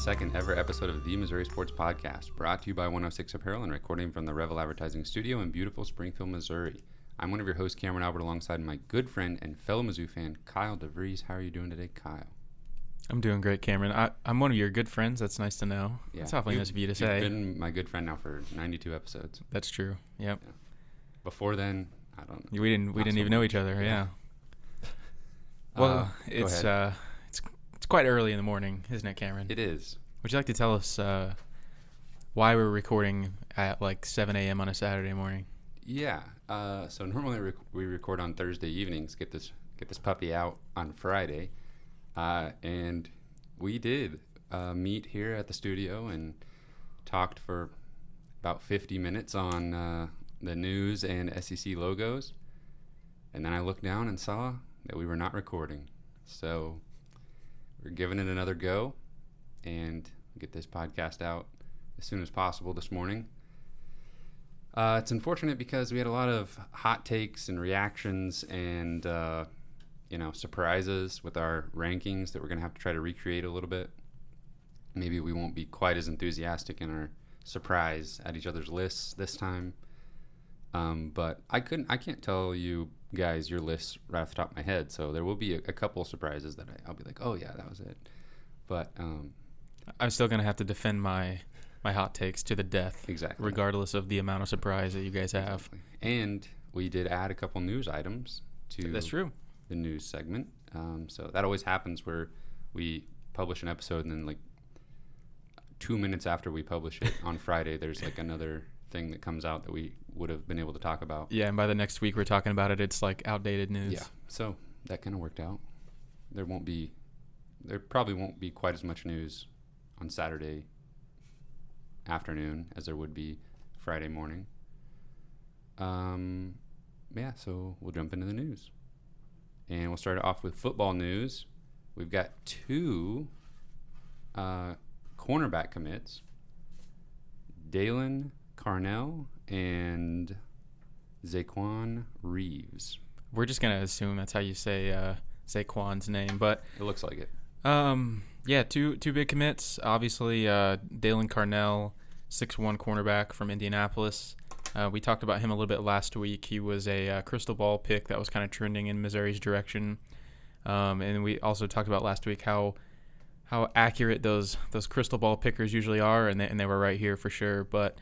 32nd ever episode of the Missouri Sports Podcast, brought to you by 106 Apparel and recording from the Revel Advertising Studio in beautiful Springfield, Missouri. I'm one of your hosts, Cameron Albert, alongside my good friend and fellow Mizzou fan, Kyle DeVries. How are you doing today, Kyle? I'm doing great, Cameron. I'm one of your good friends. That's nice to know. Yeah. That's awfully nice of you to say. You've been my good friend now for 92 episodes. That's true. Yep. Yeah. Before then, I don't know. We didn't even know each other. Yeah. Well, it's quite early in the morning, isn't it, Cameron? It is. Would you like to tell us why we're recording at like 7 a.m. on a Saturday morning? Yeah. So normally we record on Thursday evenings. Get this puppy out on Friday, and we did meet here at the studio and talked for about 50 minutes on the news and SEC logos, and then I looked down and saw that we were not recording. So we're giving it another go and get this podcast out as soon as possible this morning. It's unfortunate because we had a lot of hot takes and reactions and, surprises with our rankings that we're going to have to try to recreate a little bit. Maybe we won't be quite as enthusiastic in our surprise at each other's lists this time. But I can't tell you guys your lists right off the top of my head. So there will be a couple of surprises that I'll be like, oh yeah, that was it. But I'm still going to have to defend my hot takes to the death. Exactly. Regardless of the amount of surprise that you guys have. Exactly. And we did add a couple news items to That's true. the news segment. So that always happens where we publish an episode and then like 2 minutes after we publish it on Friday, there's like another thing that comes out that we would have been able to talk about. Yeah, and by the next week we're talking about it, it's like outdated news. Yeah, so that kind of worked out. There probably won't be quite as much news on Saturday afternoon as there would be Friday morning. So we'll jump into the news. And we'll start off with football news. We've got two cornerback commits, Dalen Carnell and Zaquan Reeves. We're just going to assume that's how you say Zaquan's name, but it looks like it. Yeah, two big commits. Obviously, Dalen Carnell, 6'1" cornerback from Indianapolis. We talked about him a little bit last week. He was a crystal ball pick that was kind of trending in Missouri's direction. And we also talked about last week how accurate those crystal ball pickers usually are, and they were right here for sure. But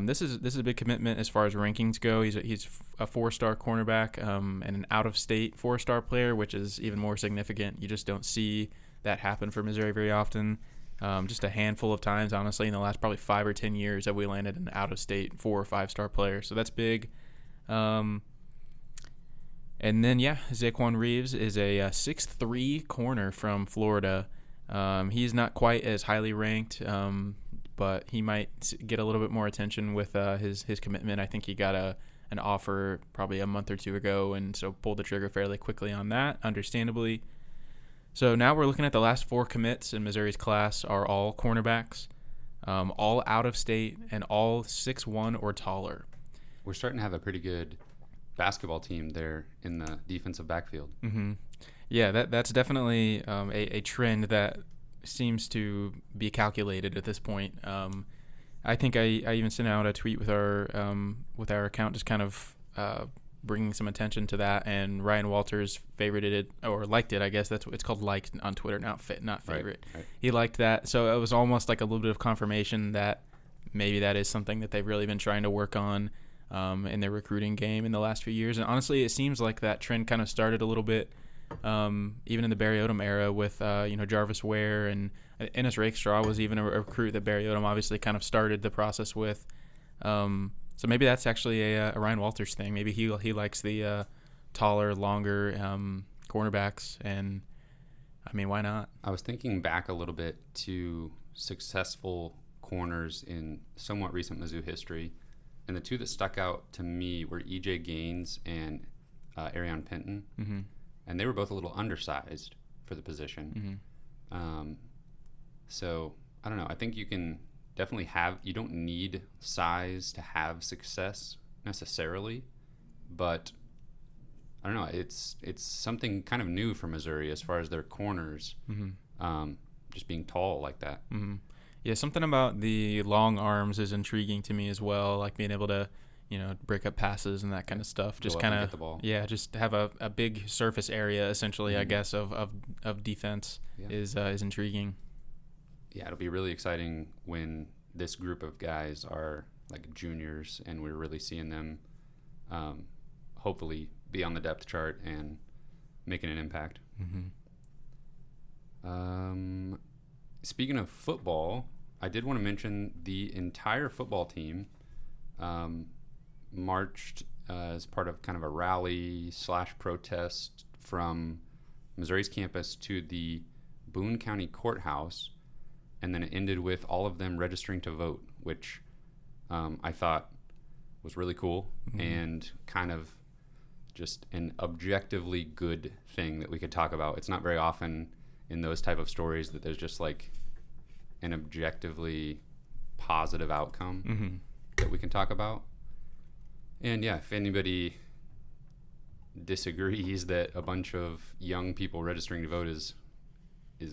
this is a big commitment as far as rankings go. He's a 4-star cornerback and an out-of-state 4-star player, which is even more significant. You just don't see that happen for Missouri very often. Just a handful of times, honestly, in the last probably 5 or 10 years have we landed an out-of-state 4 or 5-star player. So that's big. And then, Zaquan Reeves is a 6'3" corner from Florida. He's not quite as highly ranked, but he might get a little bit more attention with his commitment. I think he got an offer probably a month or two ago, and so pulled the trigger fairly quickly on that, understandably. So now we're looking at the last 4 commits in Missouri's class are all cornerbacks, all out of state, and all 6'1" or taller. We're starting to have a pretty good basketball team there in the defensive backfield. Mm-hmm. Yeah, that's definitely a trend that seems to be calculated at this point. I think I even sent out a tweet with our account, just kind of bringing some attention to that, and Ryan Walters favorited it or liked it. I guess that's what it's called, liked on Twitter, not favorite. Right. He liked that, so it was almost like a little bit of confirmation that maybe that is something that they've really been trying to work on in their recruiting game in the last few years. And honestly, it seems like that trend kind of started a little bit even in the Barry Odom era with Jarvis Ware, and Ennis Rakestraw was even a recruit that Barry Odom obviously kind of started the process with. So maybe that's actually a Ryan Walters thing. Maybe he likes the taller, longer cornerbacks, and I mean, why not? I was thinking back a little bit to successful corners in somewhat recent Mizzou history, and the two that stuck out to me were E.J. Gaines and Arion Penton. Mm-hmm. And they were both a little undersized for the position. Mm-hmm. So I don't know. I think you can definitely you don't need size to have success necessarily, but I don't know. It's something kind of new for Missouri as far as their corners. Mm-hmm. just being tall like that. Mm-hmm. Yeah, something about the long arms is intriguing to me as well, like being able to, break up passes and that kind of stuff. Just kind get the ball. of, yeah, just have a big surface area, essentially, I guess, of defense is intriguing. Yeah, it'll be really exciting when this group of guys are like juniors and we're really seeing them hopefully be on the depth chart and making an impact. Mm-hmm. Speaking of football, I did want to mention the entire football team marched as part of kind of a rally / protest from Missouri's campus to the Boone County Courthouse, and then it ended with all of them registering to vote, which I thought was really cool and kind of just an objectively good thing that we could talk about. It's not very often in those type of stories that there's just like an objectively positive outcome that we can talk about. And yeah, if anybody disagrees that a bunch of young people registering to vote is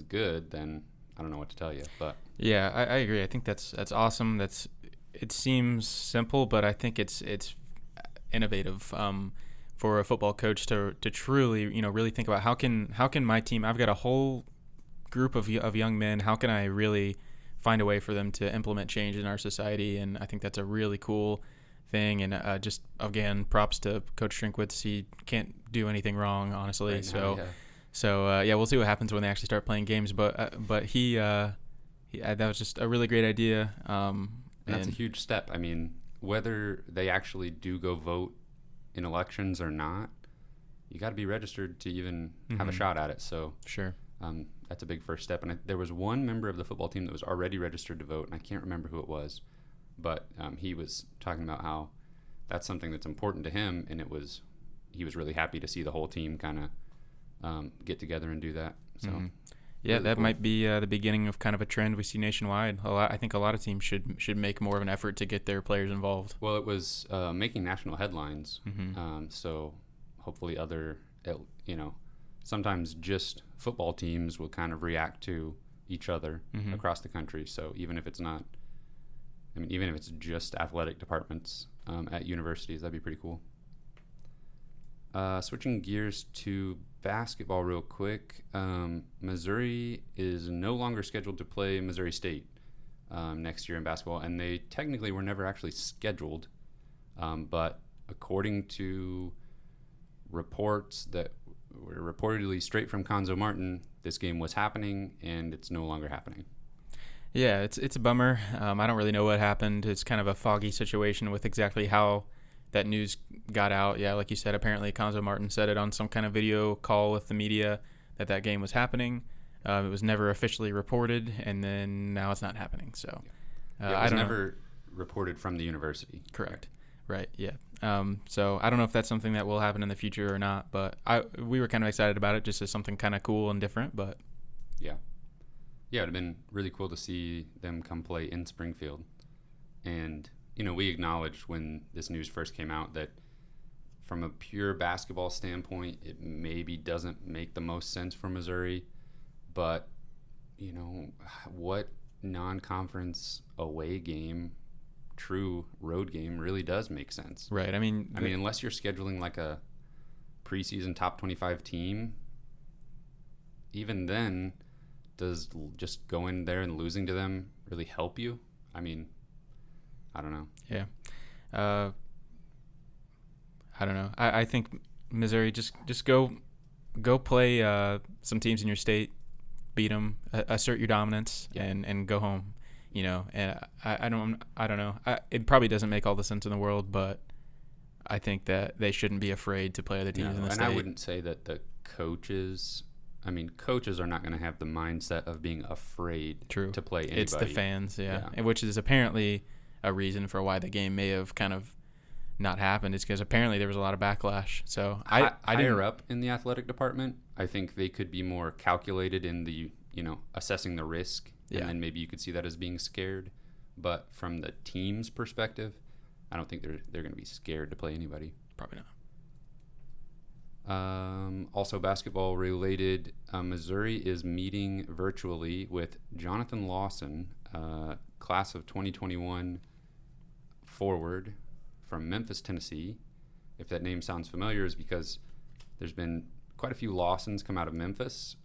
good, then I don't know what to tell you. But yeah, I agree. I think that's awesome. It seems simple, but I think it's innovative for a football coach to truly really think about how can my team. I've got a whole group of young men. How can I really find a way for them to implement change in our society? And I think that's a really cool thing. And just again, props to Coach Drinkwitz. He can't do anything wrong, honestly. Right now, So we'll see what happens when they actually start playing games. But he that was just a really great idea. And that's a huge step. I mean, whether they actually do go vote in elections or not, you got to be registered to even have a shot at it. So sure. That's a big first step. And there was one member of the football team that was already registered to vote, and I can't remember who it was, but he was talking about how that's something that's important to him, and he was really happy to see the whole team kind of get together and do that. So yeah, really that cool. might be the beginning of kind of a trend we see nationwide. I think a lot of teams should make more of an effort to get their players involved. Well, it was making national headlines, so hopefully other, sometimes just football teams will kind of react to each other across the country. So even if it's just athletic departments at universities, that'd be pretty cool. Switching gears to basketball real quick, Missouri is no longer scheduled to play Missouri State next year in basketball, and they technically were never actually scheduled, but according to reports that were reportedly straight from Conzo Martin, this game was happening, and it's no longer happening. Yeah, it's a bummer. I don't really know what happened. It's kind of a foggy situation with exactly how that news got out. Yeah, like you said, apparently Conzo Martin said it on some kind of video call with the media that game was happening. It was never officially reported, and then now it's not happening. So it was never reported from the university. Correct. Right. Yeah. So I don't know if that's something that will happen in the future or not, but we were kind of excited about it just as something kind of cool and different. But yeah, it would have been really cool to see them come play in Springfield. And we acknowledged when this news first came out that from a pure basketball standpoint, it maybe doesn't make the most sense for Missouri. But, what non-conference away game, true road game, really does make sense? Right. I mean, unless you're scheduling like a preseason top 25 team, even then, does just going there and losing to them really help you? I mean, I don't know. Yeah. I don't know. I think Missouri just go play some teams in your state, beat them, assert your dominance, and go home. And I don't know. It probably doesn't make all the sense in the world, but I think that they shouldn't be afraid to play other teams in the state. And I wouldn't say that the coaches. I mean, coaches are not going to have the mindset of being afraid to play anybody. It's the fans, and which is apparently a reason for why the game may have kind of not happened. Is because apparently there was a lot of backlash. So higher up in the athletic department, I think they could be more calculated in the assessing the risk, and then maybe you could see that as being scared. But from the team's perspective, I don't think they're going to be scared to play anybody. Probably Also basketball related, Missouri is meeting virtually with Jonathan Lawson, class of 2021 forward from Memphis, Tennessee. If that name sounds familiar, is because there's been quite a few Lawsons come out of Memphis.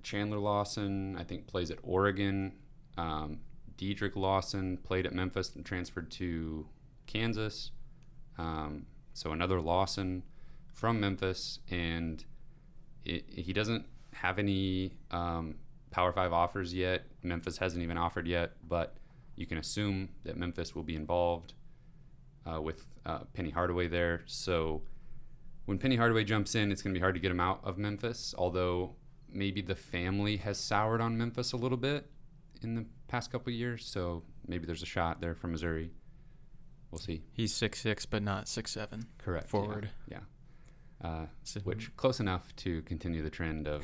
Chandler Lawson, I think, plays at Oregon. Dedrick Lawson played at Memphis and transferred to Kansas. So another Lawson from Memphis, and he doesn't have any Power 5 offers yet. Memphis hasn't even offered yet, but you can assume that Memphis will be involved with Penny Hardaway there. So when Penny Hardaway jumps in, it's going to be hard to get him out of Memphis, although maybe the family has soured on Memphis a little bit in the past couple of years, so maybe there's a shot there from Missouri. We'll see. He's 6'6", but not 6'7". Correct. Forward. Yeah. Which close enough to continue the trend of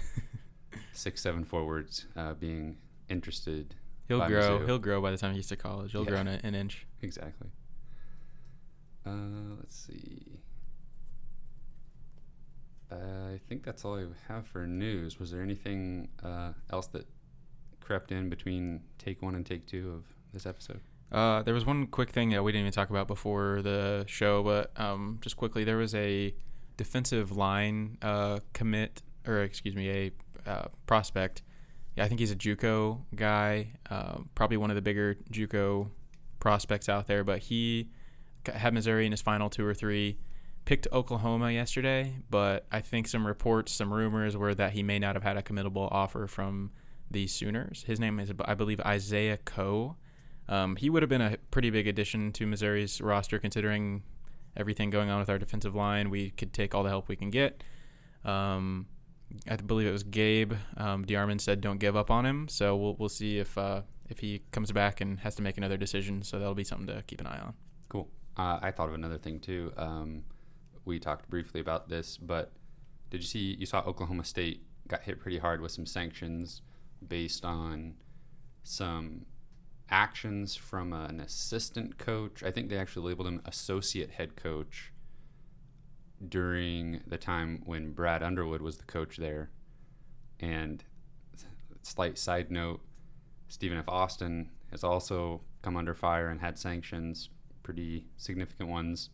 6'7" forwards being interested. He'll by grow. Mizzou. He'll grow by the time he gets to college. He'll grow an inch. Exactly. Let's see. I think that's all I have for news. Was there anything else that crept in between take 1 and take 2 of this episode? There was one quick thing that we didn't even talk about before the show, but just quickly, there was a defensive line prospect. Yeah, I think he's a JUCO guy, probably one of the bigger JUCO prospects out there, but he had Missouri in his final 2 or 3. Picked Oklahoma yesterday, but I think some rumors were that he may not have had a committable offer from the Sooners. His name is, I believe, Isaiah Coe. He would have been a pretty big addition to Missouri's roster, considering everything going on with our defensive line. We could take all the help we can get. I believe it was Gabe DeArmond said don't give up on him, so we'll see if he comes back and has to make another decision. So that'll be something to keep an eye on. Cool. I thought of another thing too. We talked briefly about this, but you saw Oklahoma State got hit pretty hard with some sanctions based on some actions from an assistant coach. I think they actually labeled him associate head coach during the time when Brad Underwood was the coach there. And slight side note, Stephen F. Austin has also come under fire and had sanctions, pretty significant ones,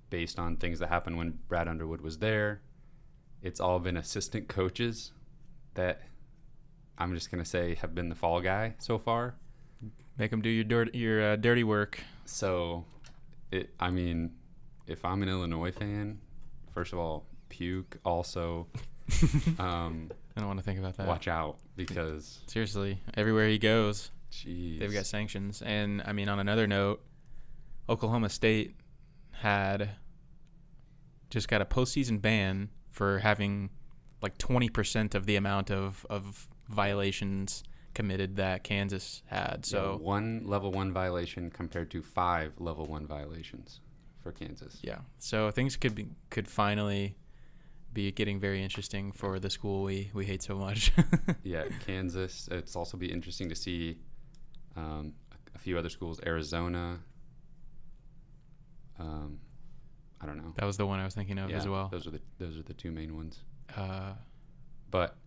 based on things that happened when Brad Underwood was there. It's all been assistant coaches that I'm just going to say have been the fall guy so far. Make them do your dirty work. So, if I'm an Illinois fan, first of all, puke. Also, I don't want to think about that. Watch out, because seriously, everywhere he goes, geez, they've got sanctions. And on another note, Oklahoma State had just got a postseason ban for having like 20% of the amount of violations committed that Kansas had. So yeah, 1 level 1 violation compared to 5 level 1 violations for Kansas. Yeah. So things could finally be getting very interesting for the school we hate so much. Yeah, Kansas. It's also be interesting to see a few other schools. Arizona. I don't know. That was the one I was thinking of as well. Those are the 2 main ones. But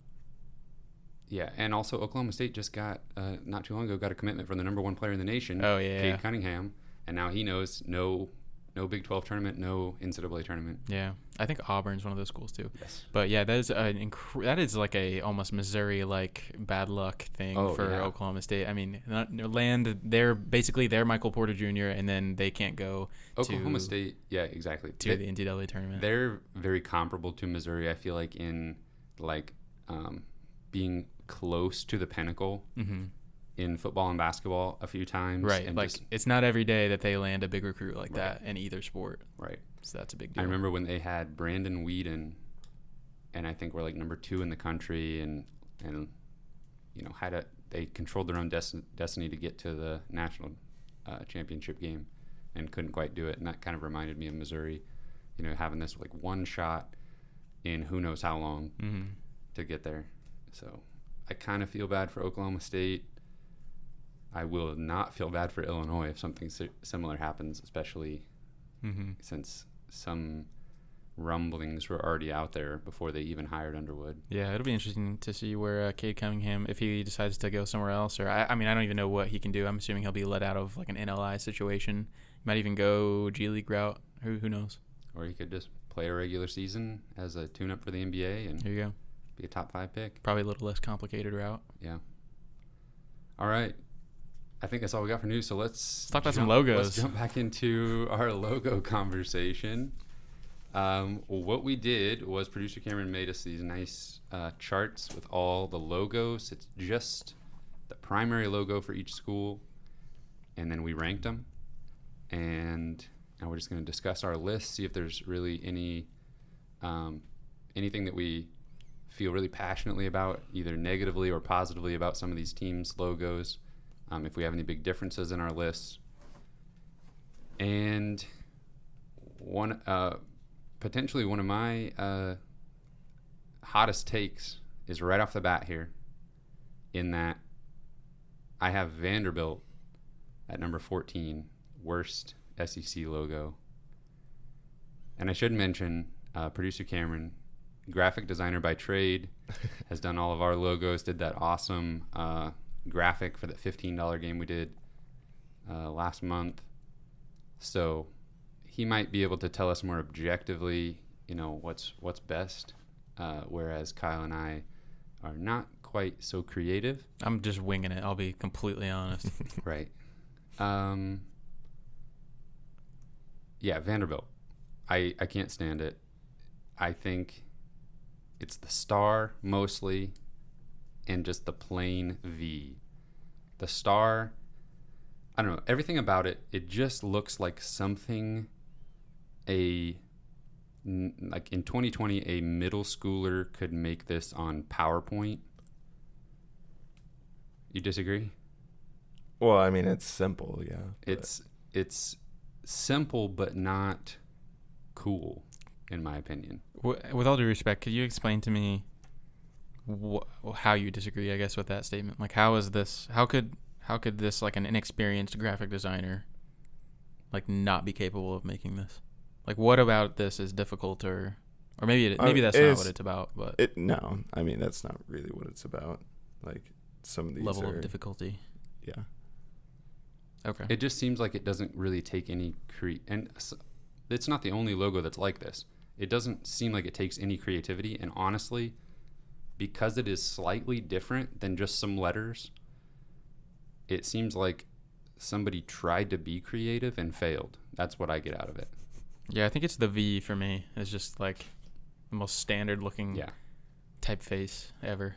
yeah, and also Oklahoma State just got not too long ago got a commitment from the number 1 player in the nation, Cade Cunningham, and now he knows no Big 12 tournament, no NCAA tournament. Yeah, I think Auburn's one of those schools too. Yes. But yeah, that is like a almost Missouri like bad luck thing for Oklahoma State. They're Michael Porter Jr. and then they can't go. Oklahoma State, yeah, exactly. To the NCAA tournament. They're very comparable to Missouri. I feel like in being close to the pinnacle. Mm-hmm. In football and basketball a few times. Right. And like, it's not every day that they land a big recruit like that in either sport. Right. So that's a big deal. I remember when they had Brandon Whedon, and I think we're like number 2 in the country, and they controlled their own destiny to get to the national championship game and couldn't quite do it. And that kind of reminded me of Missouri, having this like one shot in who knows how long to get there. So I kind of feel bad for Oklahoma State. I will not feel bad for Illinois if something similar happens, especially since some rumblings were already out there before they even hired Underwood. Yeah, it'll be interesting to see where Cade Cunningham, if he decides to go somewhere else, or I mean, I don't even know what he can do. I'm assuming he'll be let out of like an NLI situation. He might even go G League route. Who knows? Or he could just play a regular season as a tune-up for the NBA and There you go. be a top 5 pick. Probably a little less complicated route. Yeah. All right. I think that's all we got for news. So let's talk about some logos. Let's jump back into our logo conversation. What we did was producer Cameron made us these nice charts with all the logos. It's just the primary logo for each school, and then we ranked them. And now we're just going to discuss our list, see if there's really anything that we feel really passionately about, either negatively or positively about some of these teams' logos, if we have any big differences in our lists. And potentially one of my hottest takes is right off the bat here, in that I have Vanderbilt at number 14, worst SEC logo. And I should mention producer Cameron, graphic designer by trade, has done all of our logos, did that awesome graphic for that $15 game we did last month. So he might be able to tell us more objectively, what's best, whereas Kyle and I are not quite so creative. I'm just winging it. I'll be completely honest. Right. Yeah, Vanderbilt. I can't stand it. I think it's the star mostly and just the plain V. The star, I don't know, everything about it, it just looks like something like in 2020 a middle schooler could make this on PowerPoint. You disagree? Well, I mean, it's simple, yeah. It's simple but not cool, in my opinion. With all due respect, could you explain to me how you disagree, I guess, with that statement? Like, how could this, like, an inexperienced graphic designer, like, not be capable of making this? Like, what about this is difficult, or maybe that's not what it's about, but no, I mean, that's not really what it's about. Like, some of these level of difficulty. Yeah. Okay. It just seems like it doesn't really take any and it's not the only logo that's like this. It doesn't seem like it takes any creativity, and honestly, because it is slightly different than just some letters, it seems like somebody tried to be creative and failed. That's what I get out of it. Yeah, I think it's the V for me. It's just like the most standard looking typeface ever.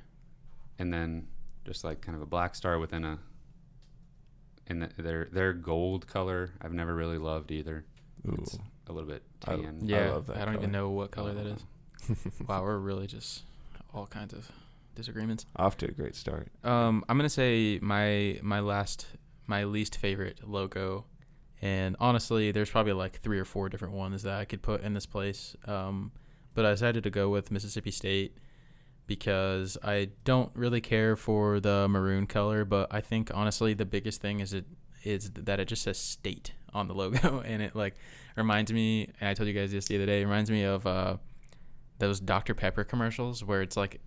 And then just like kind of a black star within their gold color. I've never really loved either. Ooh. It's a little bit tan. Yeah, I love that I don't color. even know what color that is. Wow, we're really just all kinds of disagreements. Off to a great start. I'm gonna say my least favorite logo, and honestly, there's probably like 3 or 4 different ones that I could put in this place. But I decided to go with Mississippi State because I don't really care for the maroon color, but I think honestly the biggest thing is that it just says state on the logo, and it like reminds me, and I told you guys this the other day, it reminds me of those Dr. Pepper commercials where it's like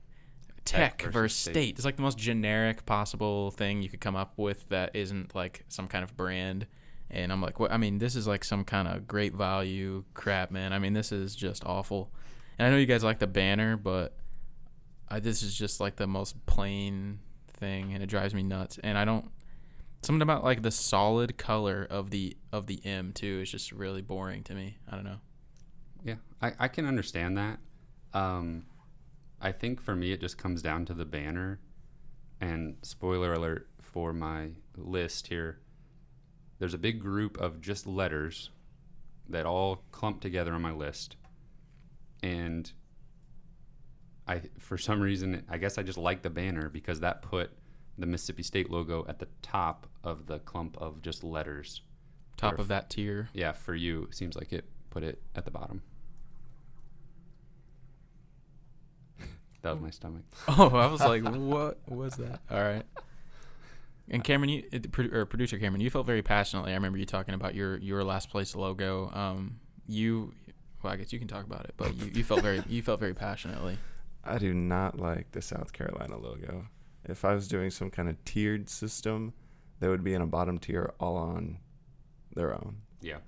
tech versus state. It's like the most generic possible thing you could come up with that isn't like some kind of brand. And I'm like, what? I mean, this is like some kind of great value crap, man. I mean, this is just awful. And I know you guys like the banner, but this is just like the most plain thing, and it drives me nuts. And I don't. Something about like the solid color of the M too is just really boring to me. I don't know. Yeah, I can understand that. I think for me it just comes down to the banner. And spoiler alert for my list here. There's a big group of just letters that all clump together on my list. And for some reason, I guess I just like the banner because that put the Mississippi State logo at the top of the clump of just letters. Top of that tier. Yeah, for you, it seems like it put it at the bottom. That was my stomach. Oh, I was like, what was that? All right. And Cameron, producer Cameron, you felt very passionately. I remember you talking about your last place logo. Well, I guess you can talk about it, but you felt very passionately. I do not like the South Carolina logo. If I was doing some kind of tiered system, they would be in a bottom tier all on their own. Yeah.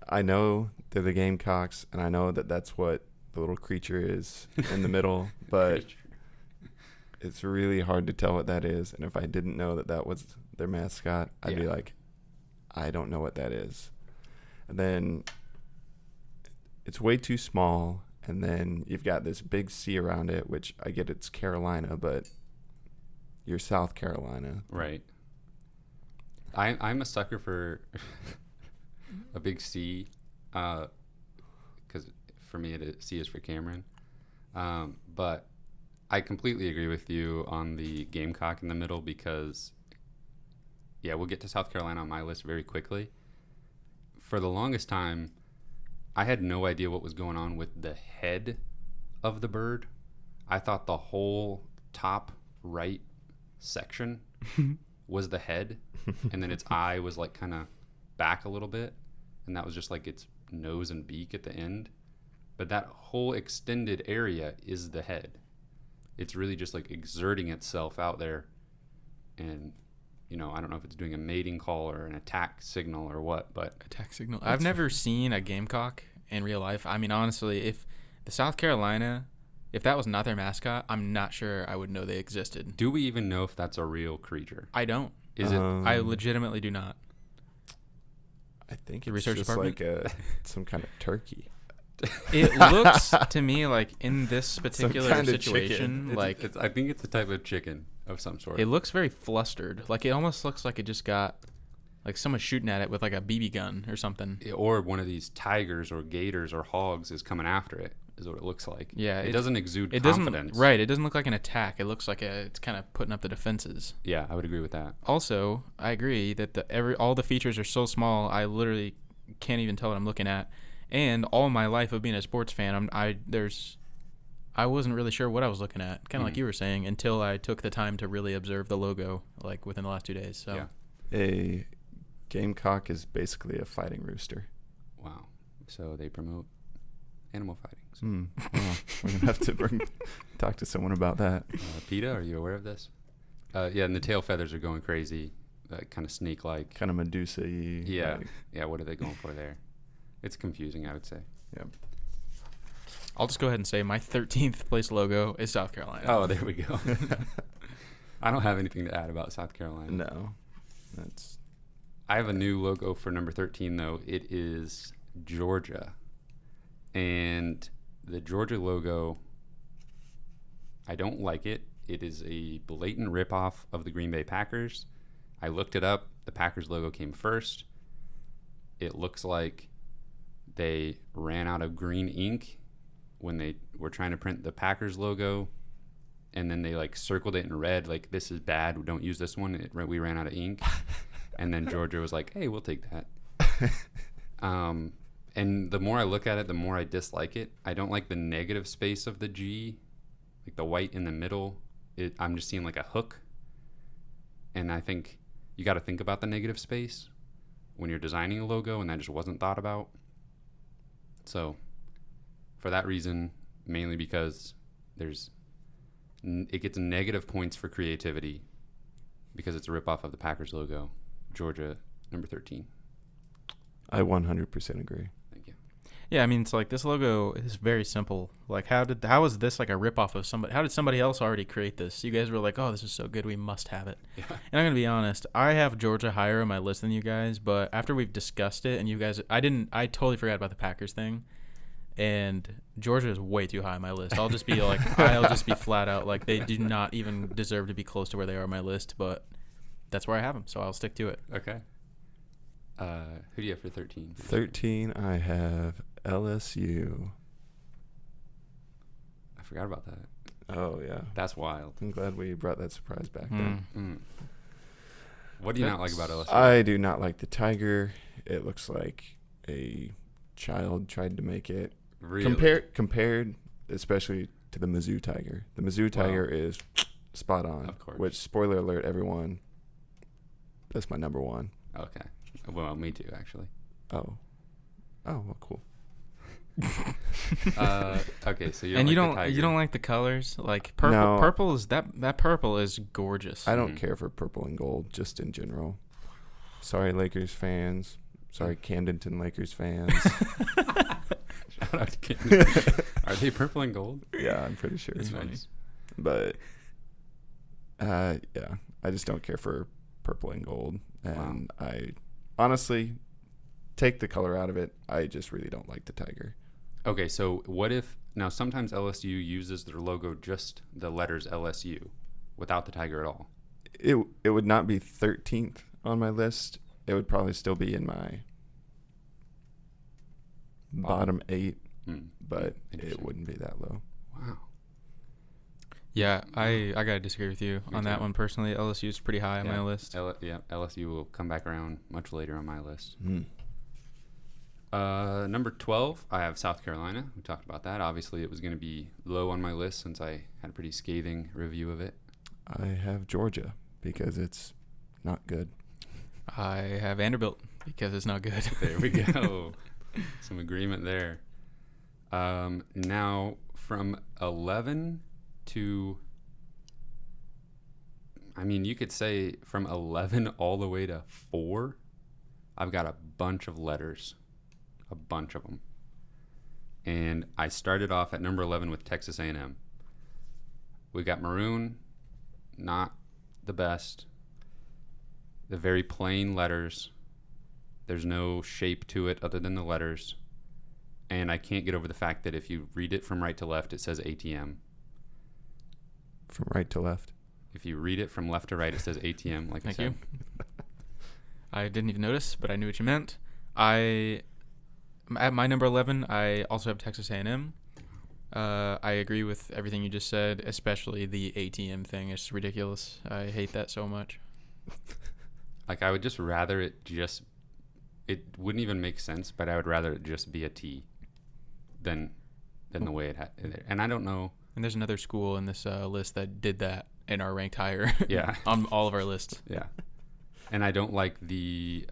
I know they're the Gamecocks, and I know that that's what the little creature is in the middle, but it's really hard to tell what that is. And if I didn't know that that was their mascot, I'd be like, I don't know what that is. And then it's way too small, and then you've got this big C around it, which I get it's Carolina, but you're South Carolina. Right. I'm a sucker for a big C, because for me C is for Cameron. But I completely agree with you on the Gamecock in the middle because, yeah, we'll get to South Carolina on my list very quickly. For the longest time, I had no idea what was going on with the head of the bird. I thought the whole top right section was the head, and then its eye was like kind of back a little bit, and that was just like its nose and beak at the end. But that whole extended area is the head. It's really just like exerting itself out there, and I don't know if it's doing a mating call or an attack signal or what, but attack signal. I've never seen a gamecock in real life. I mean, honestly, if the South Carolina, if that was not their mascot, I'm not sure I would know they existed. do we even know if that's a real creature? I don't. Is it? I legitimately do not. I think The it's research just department? like some kind of turkey. It looks to me like in this particular kind of situation, chicken. I think it's a type of chicken of some sort. it looks very flustered. Like it almost looks like it just got like someone shooting at it with like a BB gun or something. Or one of these tigers or gators or hogs is coming after it, is what it looks like. Yeah, it doesn't exude It confidence. doesn't right. It doesn't look like an attack. It looks like it's kind of putting up the defenses. Yeah, I would agree with that. Also, I agree that all the features are so small. I literally can't even tell what I'm looking at. And all my life of being a sports fan, I wasn't really sure what I was looking at, kind of like you were saying, until I took the time to really observe the logo, like within the last 2 days. So, Yeah. A gamecock is basically a fighting rooster. Wow. So they promote animal fighting. So, Well, we're gonna have to talk to someone about that. PETA, are you aware of this? Yeah, and the tail feathers are going crazy, kind of snake-like. Kind of Medusa-y. Yeah. like- Yeah, what are they going for there? It's confusing, I would say. yeah. I'll just go ahead and say my 13th place logo is South Carolina. Oh, there we go. I don't have anything to add about South Carolina. No, that's I have a new logo for number 13, though. It is Georgia. And the Georgia logo, I don't like it. It is a blatant ripoff of the Green Bay Packers. I looked it up. The Packers logo came first. It looks like they ran out of green ink when they were trying to print the Packers logo, and then they like circled it in red, like, this is bad, don't use this one. We ran out of ink. And then Georgia was like, hey, we'll take that. And the more I look at it, the more I dislike it. I don't like the negative space of the G, like the white in the middle. I'm just seeing like a hook. And I think you got to think about the negative space when you're designing a logo, and that just wasn't thought about. So for that reason, mainly because it gets negative points for creativity because it's a ripoff of the Packers logo. Georgia, number 13. I 100% agree. Thank you. Yeah, I mean, it's like this logo is very simple. Like, how is this like a ripoff of somebody? How did somebody else already create this? You guys were like, oh, this is so good, we must have it. Yeah. And I'm gonna be honest, I have Georgia higher on my list than you guys, but after we've discussed it and you guys, I totally forgot about the Packers thing, and Georgia is way too high on my list. I'll just be like, I'll just be flat out like they do not even deserve to be close to where they are on my list, but that's where I have them, so I'll stick to it. Okay. Who do you have for 13? 13, I have LSU. I forgot about that. Oh, yeah. That's wild. I'm glad we brought that surprise back then. What do you not like about LSU? I do not like the tiger. It looks like a child tried to make it. Really? Compared, especially to the Mizzou tiger. The Mizzou tiger is spot on. Of course. Which, spoiler alert, everyone, that's my number one. Okay. Well, me too, actually. Oh. Oh, well, cool. Okay, so you And don't like you the don't Tiger. you don't like the colors, like purple. No. Purple is that purple is gorgeous. I don't Mhm. care for purple and gold, just in general. Sorry, Lakers fans. Sorry, Camdenton Lakers fans. Shout out to Camden. Are they purple and gold? Yeah, I'm pretty sure. It's funny. Nice. But yeah, I just don't care for purple and gold, and I honestly take the color out of it. I just really don't like the Tiger. Okay, so what if now sometimes LSU uses their logo just the letters LSU without the Tiger at all? It would not be 13th on my list. It would probably still be in my bottom 8, but it Interesting. wouldn't be that low. Wow. Yeah, I gotta disagree with you Me on that too. one personally. LSU is pretty high on my list. LSU will come back around much later on my list. Mm. Number 12, I have South Carolina. We talked about that. Obviously, it was going to be low on my list since I had a pretty scathing review of it. I have Georgia because it's not good. I have Vanderbilt because it's not good. There we go. Some agreement there. Now, from 11 to, I mean, you could say from 11 all the way to 4, I've got a bunch of letters. A bunch of them. And I started off at number 11 with Texas A&M. We got maroon, not the best. The very plain letters. There's no shape to it other than the letters. And I can't get over the fact that if you read it from right to left, it says ATM. From right to left. If you read it from left to right, it says ATM, like Thank I said. you. I didn't even notice, but I knew what you meant. At my number 11, I also have Texas A&M. I agree with everything you just said, especially the ATM thing. It's ridiculous. I hate that so much. Like, I would just rather it wouldn't even make sense, but I would rather it just be a T than the way it had. And I don't know. And there's another school in this list that did that and are ranked higher Yeah. on all of our lists. Yeah. And I don't like the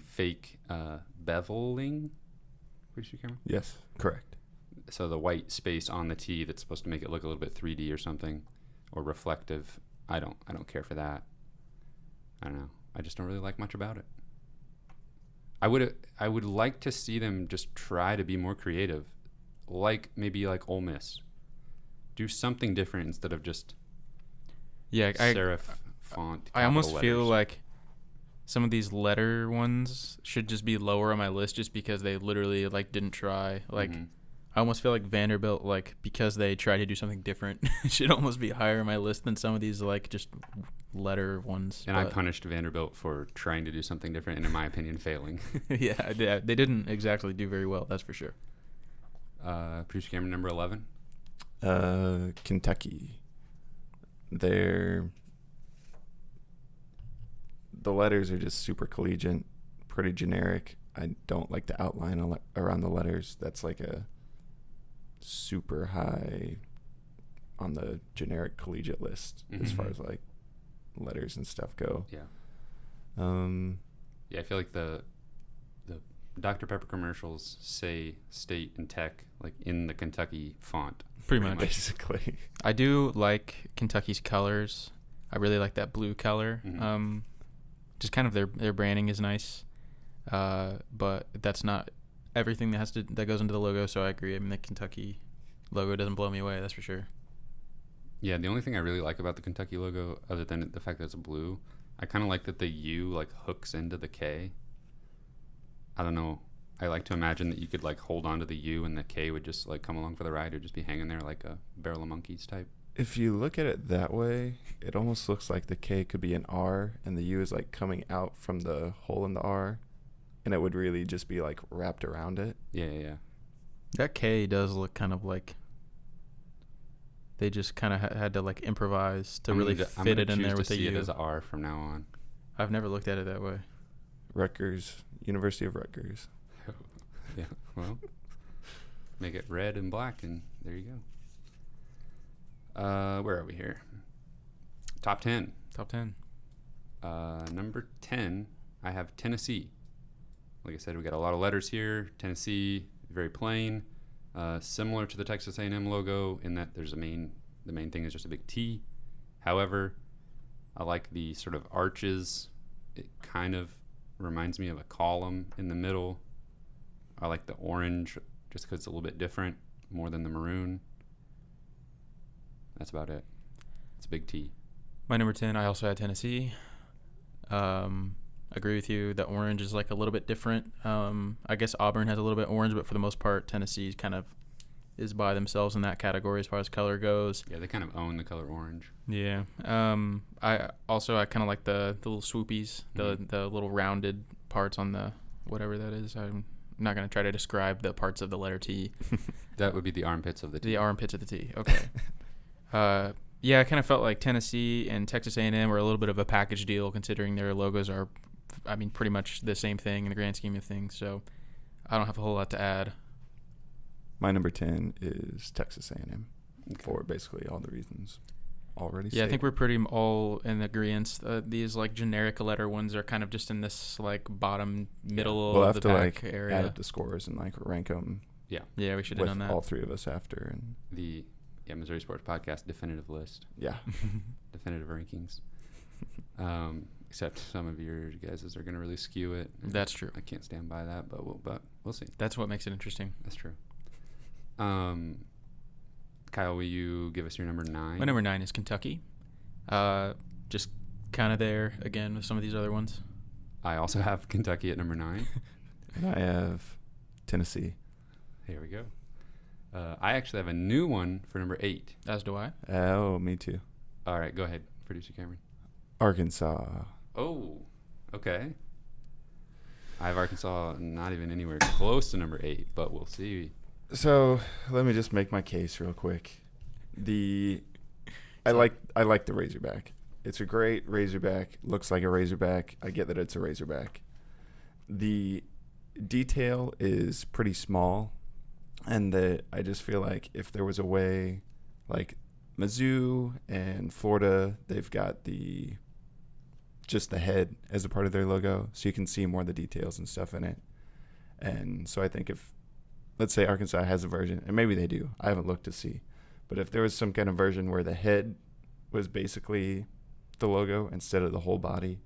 fake beveling. Pretty sure, Cameron? Yes, correct. So the white space on the T that's supposed to make it look a little bit 3D or something, or reflective. I don't care for that. I don't know. I just don't really like much about it. I would like to see them just try to be more creative, maybe like Ole Miss. Do something different instead of just Yeah, serif font. I almost capital feel letters. like some of these letter ones should just be lower on my list just because they literally didn't try. Mhm. I almost feel like Vanderbilt, because they tried to do something different, should almost be higher on my list than some of these just letter ones. And I But punished Vanderbilt for trying to do something different and, in my opinion, failing. yeah, they didn't exactly do very well. That's for sure. Producer Cameron, number 11. Kentucky. The letters are just super collegiate, pretty generic. I don't like the outline around the letters. That's like a super high on the generic collegiate list as Mhm. far as letters and stuff go. Yeah. Yeah, I feel like the Dr. Pepper commercials say state and tech in the Kentucky font. Pretty much. basically. I do like Kentucky's colors. I really like that blue color. Mhm. Just kind of their branding is nice, but that's not everything that goes into the logo. So I agree. I mean, the Kentucky logo doesn't blow me away. That's for sure. Yeah, the only thing I really like about the Kentucky logo, other than the fact that it's blue, I kind of like that the U hooks into the K. I don't know. I like to imagine that you could hold on to the U and the K would just come along for the ride or just be hanging there like a barrel of monkeys type. If you look at it that way, it almost looks like the K could be an R and the U is coming out from the hole in the R, and it would really just be wrapped around it. Yeah. That K does look kind of like they just kind of had to improvise to really fit it in there with the see U. it as a R from now on. I've never looked at it that way. Rutgers, University of Rutgers. Yeah, well, make it red and black, and there you go. Where are we here? Top 10. Top 10. Number 10, I have Tennessee. Like I said, we got a lot of letters here. Tennessee, very plain, similar to the Texas A&M logo in that there's the main thing is just a big T. However, I like the sort of arches. It kind of reminds me of a column in the middle. I like the orange just because it's a little bit different, more than the maroon. That's about it. It's a big T. My number 10, I also had Tennessee. Agree with you. The orange is like a little bit different. I guess Auburn has a little bit orange, but for the most part, Tennessee kind of is by themselves in that category as far as color goes. Yeah, they kind of own the color orange. Yeah. I kind of like the little swoopies, the little rounded parts on the whatever that is. I'm not going to try to describe the parts of the letter T. That would be the armpits of the T. The armpits of the T. Okay. Yeah, I kind of felt like Tennessee and Texas A&M were a little bit of a package deal, considering their logos are, I mean, pretty much the same thing in the grand scheme of things. So I don't have a whole lot to add. My number 10 is Texas A&M for basically all the reasons already stated. I think we're pretty all in agreement. These like generic letter ones are kind of just in this like bottom middle we'll of have the to back like area. add up the scores and like rank them Yeah, we should have with done that. all three of us after. And The Missouri Sports Podcast definitive list, yeah, definitive rankings. Except some of your guys are going to really skew it. That's true. I can't stand by that, but we'll see. That's what makes it interesting. That's true. Kyle, will you give us your number 9? My number 9 is Kentucky. Just kind of there again with some of these other ones. I also have Kentucky at number 9. and I have Tennessee. Here we go. I actually have a new one for number 8. As do I. Oh, me too. All right, go ahead, producer Cameron. Arkansas. Oh, okay. I have Arkansas not even anywhere close to number 8, but we'll see. So let me just make my case real quick. I like the Razorback. It's a great Razorback. Looks like a Razorback. I get that it's a Razorback. The detail is pretty small, and I just feel like if there was a way, like Mizzou and Florida, they've got just the head as a part of their logo, so you can see more of the details and stuff in it. And so I think if, let's say Arkansas has a version, and maybe they do, I haven't looked to see, but if there was some kind of version where the head was basically the logo instead of the whole body,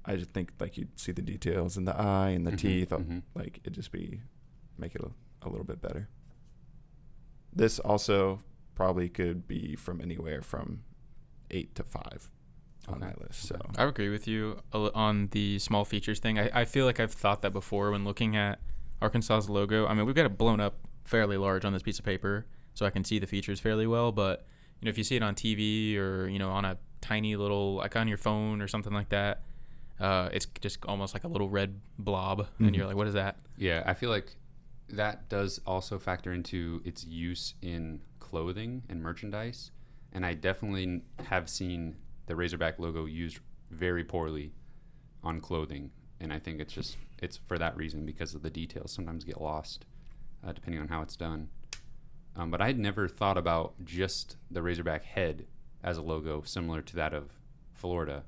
I just think like you'd see the details in the eye and the teeth, like it'd just make it a little bit better. This also probably could be from anywhere from 8 to 5 on my list. So I agree with you on the small features thing. I feel like I've thought that before when looking at Arkansas's logo. I mean, we've got it blown up fairly large on this piece of paper, so I can see the features fairly well. But if you see it on TV or on a tiny little like on your phone or something like that, it's just almost like a little red blob, and you're like, what is that? Yeah, I feel like that does also factor into its use in clothing and merchandise, and I definitely have seen the Razorback logo used very poorly on clothing, and I think it's for that reason, because of the details sometimes get lost depending on how it's done. But I had never thought about just the Razorback head as a logo similar to that of Florida,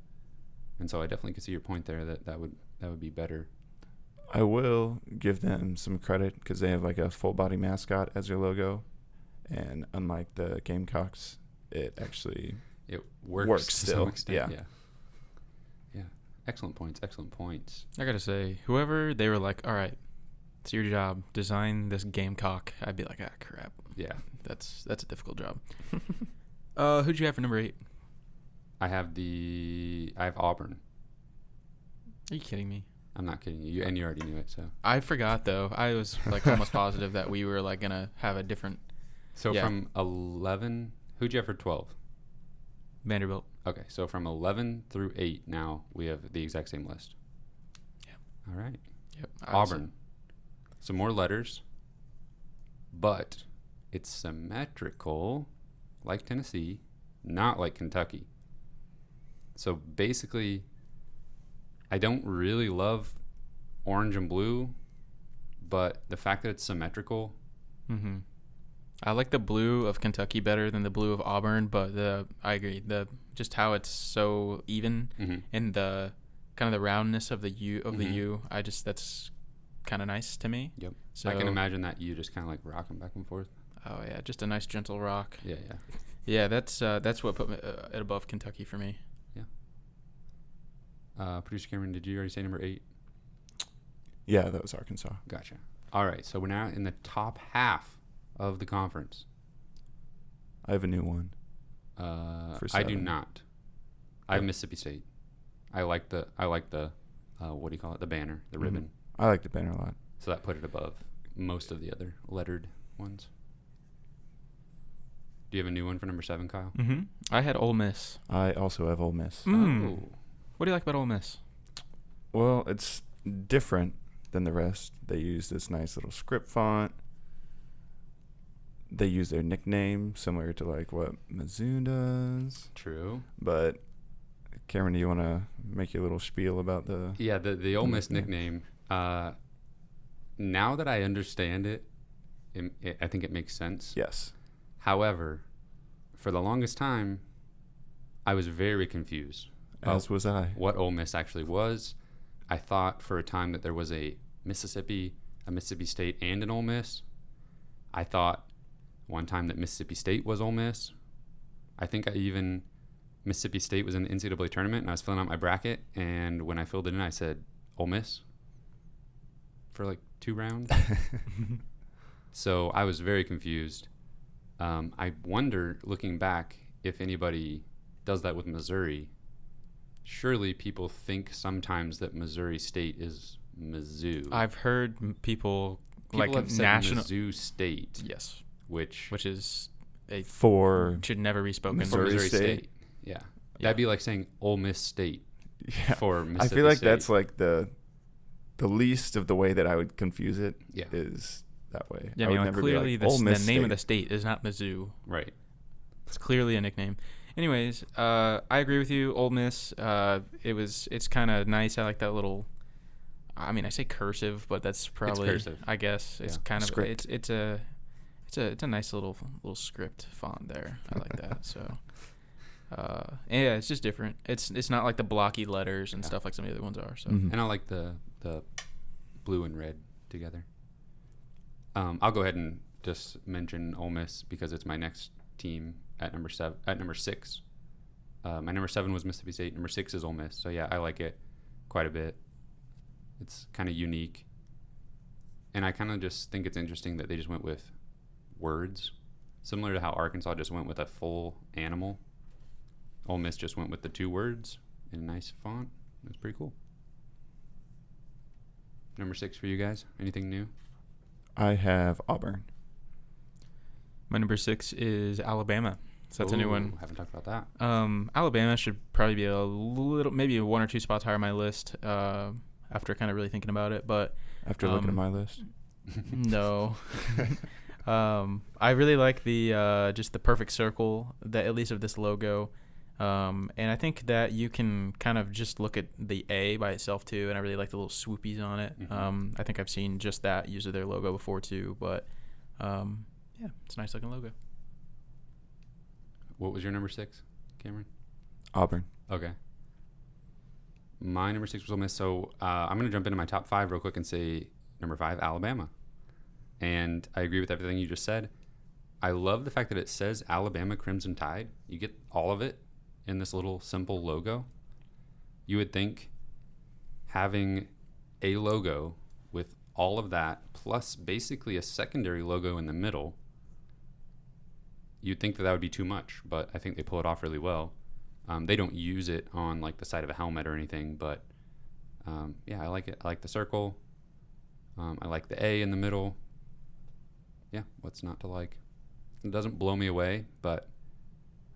and so I definitely could see your point there that would be better. I will give them some credit because they have like a full body mascot as their logo, and unlike the Gamecocks, it works to still. some extent. Yeah. Excellent points. I gotta say, whoever they were like, all right, it's your job, design this Gamecock. I'd be like, crap. Yeah. That's a difficult job. Who'd you have for number 8? I have Auburn. Are you kidding me? I'm not kidding you. And you already knew it, so. I forgot though. I was like almost positive that we were like gonna have a different. So from 11, who'd you have for 12? Vanderbilt. Okay, so from 11 through 8 now we have the exact same list. Yeah. All right. Yep. Auburn. Some more letters, but it's symmetrical like Tennessee, not like Kentucky. So basically, I don't really love orange and blue, but the fact that it's symmetrical. Mm-hmm. I like the blue of Kentucky better than the blue of Auburn, but I agree. Just how it's so even and the kind of the roundness of the U the Mhm. U. That's kind of nice to me. Yep. So I can imagine that you just kind of like rocking back and forth. Oh yeah, just a nice gentle rock. Yeah. Yeah, that's what put me, it above Kentucky for me. Producer Cameron, did you already say number 8? Yeah, that was Arkansas. Gotcha. All right, so we're now in the top half of the conference. I have a new one. I do 7. not. I have Okay. Mississippi State. I like the what do you call it? The banner, the Mhm. ribbon. I like the banner a lot. So that put it above most of the other lettered ones. Do you have a new one for number 7, Kyle? Mm-hmm. I had Ole Miss. I also have Ole Miss. Oh, What do you like about Ole Miss? Well, it's different than the rest. They use this nice little script font. They use their nickname similar to like what Mizzou does. true. But Cameron, do you want to make your little spiel about the? Yeah, the Ole Miss nickname. Now that I understand it, I think it makes sense. Yes. However, for the longest time, I was very confused As was I. what Ole Miss actually was. I thought for a time that there was a Mississippi State, and an Ole Miss. I thought one time that Mississippi State was Ole Miss. I think Mississippi State was in the NCAA tournament, and I was filling out my bracket, and when I filled it in, I said Ole Miss for like 2 rounds. So I was very confused. I wonder, looking back, if anybody does that with Missouri. Surely people think sometimes that Missouri State is Mizzou. I've heard people like have said national. Mizzou State, Yes, which which is For should never be spoken. for Missouri Missouri State. State? Yeah. Yeah. That'd be like saying Ole Miss State yeah, for I Mississippi feel like State. that's like the least of the way that I would confuse it Yeah. is that way. Yeah, I I mean, would like, never be clearly like, the, Ole the Miss name of the State. state is not Mizzou. Right. It's clearly a nickname. Anyways, I agree with you. Ole Miss. It's kind of nice. I like that little. I mean, I say cursive, but that's probably. cursive. I guess it's Yeah. kind of Script. it's a nice little script font there. I like that. So. Yeah, it's just different. It's not like the blocky letters and Yeah. stuff like some of the other ones are. So. Mhm. And I like the blue and red together. I'll go ahead and just mention Ole Miss because it's my next team at number 6. My number 7 was Mississippi State. Number 6 is Ole Miss. So yeah, I like it quite a bit. It's kind of unique, and I kind of just think it's interesting that they just went with words, similar to how Arkansas just went with a full animal. Ole Miss just went with the 2 words in a nice font. It's pretty cool. Number 6 for you guys. Anything new? I have Auburn. My number 6 is Alabama. So that's a new one. Ooh, haven't talked about that. Alabama should probably be a little, maybe 1 or 2 spots higher on my list. After kind of really thinking about it, but After looking at my list. no. I really like the just the perfect circle that at least of this logo, and I think that you can kind of just look at the A by itself too, and I really like the little swoopies on it. Mhm. I think I've seen just that use of their logo before too, but yeah, it's a nice looking logo. What was your number 6, Cameron? Auburn. Okay. My number 6 was Ole Miss. So I'm going to jump into my top 5 real quick and say number 5, Alabama. And I agree with everything you just said. I love the fact that it says Alabama Crimson Tide. You get all of it in this little simple logo. You would think having a logo with all of that plus basically a secondary logo in the middle, you'd think that would be too much, but I think they pull it off really well. They don't use it on like the side of a helmet or anything, but yeah, I like it. I like the circle. I like the A in the middle. Yeah, what's not to like? It doesn't blow me away, but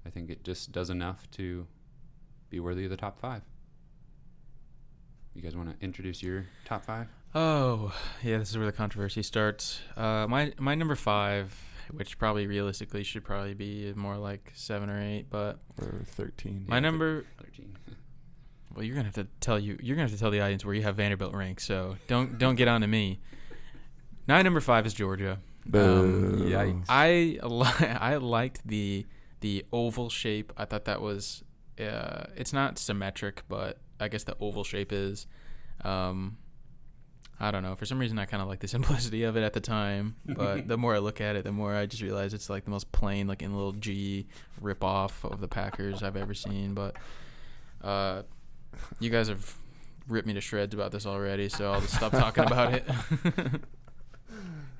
I think it just does enough to be worthy of the top 5. You guys want to introduce your top 5? Oh, yeah, this is where the controversy starts. My number 5, which probably realistically should probably be more like 7 or 8, but Or 13. my number. 13. Well, you're gonna have to tell the audience where you have Vanderbilt ranked, so don't get on to me. My number 5 is Georgia. Boo. Yikes. I liked the oval shape. I thought that was it's not symmetric, but I guess the oval shape is. I don't know. For some reason, I kind of like the simplicity of it at the time. But the more I look at it, the more I just realize it's like the most plain looking little G rip-off of the Packers I've ever seen. But you guys have ripped me to shreds about this already, so I'll just stop talking about it.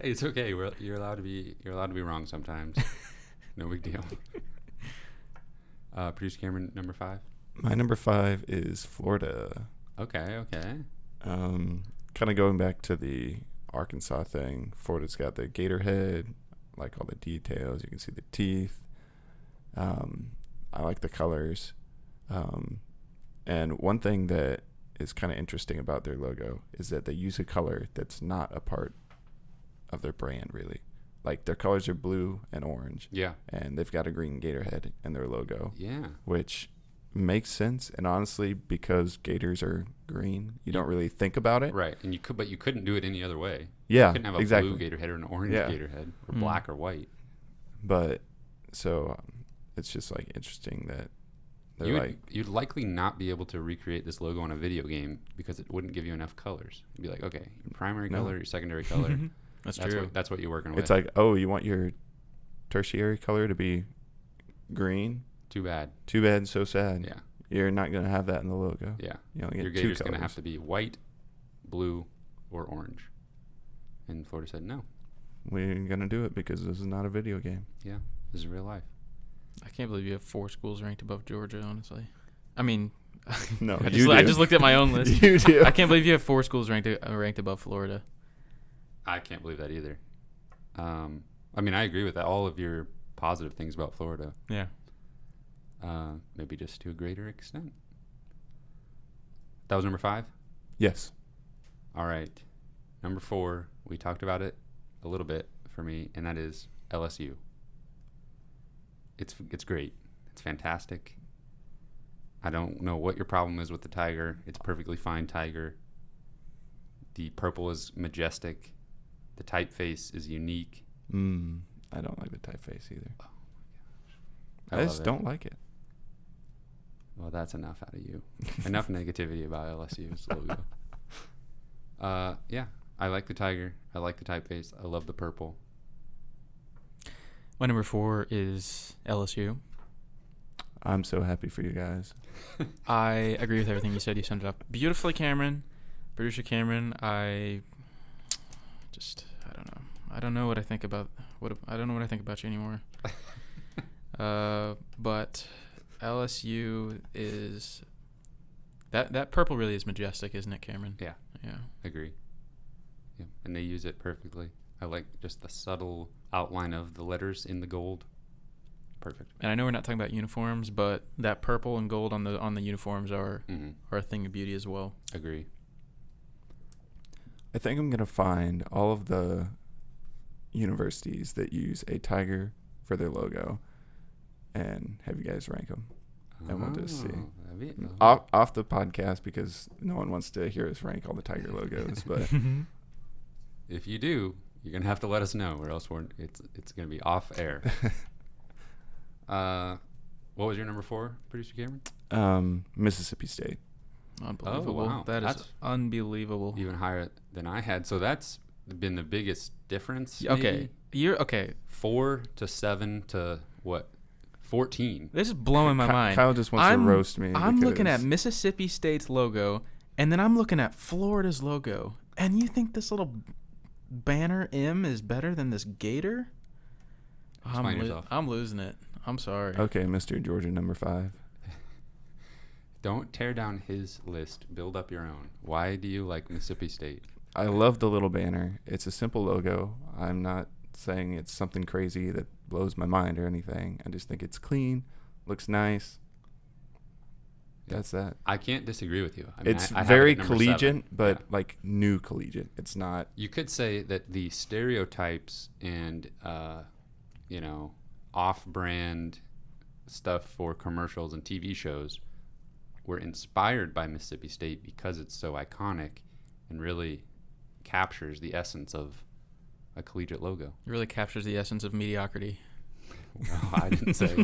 Hey, it's okay. You're allowed to be wrong sometimes. No big deal. Producer Cameron, number 5. My number 5 is Florida. Okay. Kind of going back to the Arkansas thing. Florida's got the gator head, like all the details. You can see the teeth. I like the colors. And one thing that is kind of interesting about their logo is that they use a color that's not a part of their brand, really. Like, their colors are blue and orange. Yeah. And they've got a green gator head in their logo. Yeah. Which makes sense. And honestly, because gators are green, you don't really think about it. Right. And you couldn't do it any other way. Yeah, You couldn't have a exactly. blue gator head or an orange gator head or black or white. But so it's just like interesting that they're You'd likely not be able to recreate this logo on a video game because it wouldn't give you enough colors. You'd be like, okay, your primary color, your secondary color. That's true. That's what you're working with. it's like, oh, you want your tertiary color to be green? Too bad. Too bad, so sad. Yeah. You're not going to have that in the logo. Yeah. You only get Your two gator's colors. going to have to be white, blue, or orange. And Florida said no. We're going to do it because this is not a video game. Yeah. This is real life. I can't believe you have 4 schools ranked above Georgia, honestly. I mean, No, I you do. just looked at my own list. You do. I can't believe you have 4 schools ranked above Florida. I can't believe that either. I mean, I agree with that. All of your positive things about Florida. Yeah. Maybe just to a greater extent. That was number 5? Yes. All right. Number 4, we talked about it a little bit for me, and that is LSU. It's great. It's fantastic. I don't know what your problem is with the tiger. It's a perfectly fine tiger. The purple is majestic. The typeface is unique. I don't like the typeface either. Oh I love just it. don't like it. Well, that's enough out of you. Enough negativity about LSU's logo. Yeah, I like the tiger. I like the typeface. I love the purple. My number 4 is LSU. I'm so happy for you guys. I agree with everything you said. You summed it up beautifully, Cameron. Producer Cameron, I don't know. I don't know what I think about you anymore. But LSU is that purple really is majestic, isn't it, Cameron? Yeah. Yeah. Agree. Yeah, and they use it perfectly. I like just the subtle outline of the letters in the gold. Perfect. And I know we're not talking about uniforms, but that purple and gold on the uniforms are a thing of beauty as well. Agree. I think I'm going to find all of the universities that use a tiger for their logo and have you guys rank them. And we'll just see. Off the podcast, because no one wants to hear us rank all the tiger logos. But if you do, you're going to have to let us know, or else it's going to be off air. What was your number 4, Producer Cameron? Mississippi State. Unbelievable. Oh, wow. That is That's unbelievable. Even higher than I had. So that's been the biggest difference. Okay. Maybe? 4 to 7 to what? 14. This is blowing my mind. Kyle just wants to roast me. I'm looking at Mississippi State's logo, and then I'm looking at Florida's logo, and you think this little banner M is better than this gator? Explain yourself. I'm losing it. I'm sorry. Okay, Mr. Georgia number 5. Don't tear down his list. Build up your own. Why do you like Mississippi State? I love the little banner. It's a simple logo. I'm not saying it's something crazy that blows my mind or anything. I just think it's clean, looks nice. Yeah. That's that. I can't disagree with you. I mean, It's I have very it at number collegiate, 7. but Yeah. like new collegiate. It's not. You could say that the stereotypes and, off-brand stuff for commercials and TV shows were inspired by Mississippi State because it's so iconic and really captures the essence of a collegiate logo. It really captures the essence of mediocrity. No, I didn't say.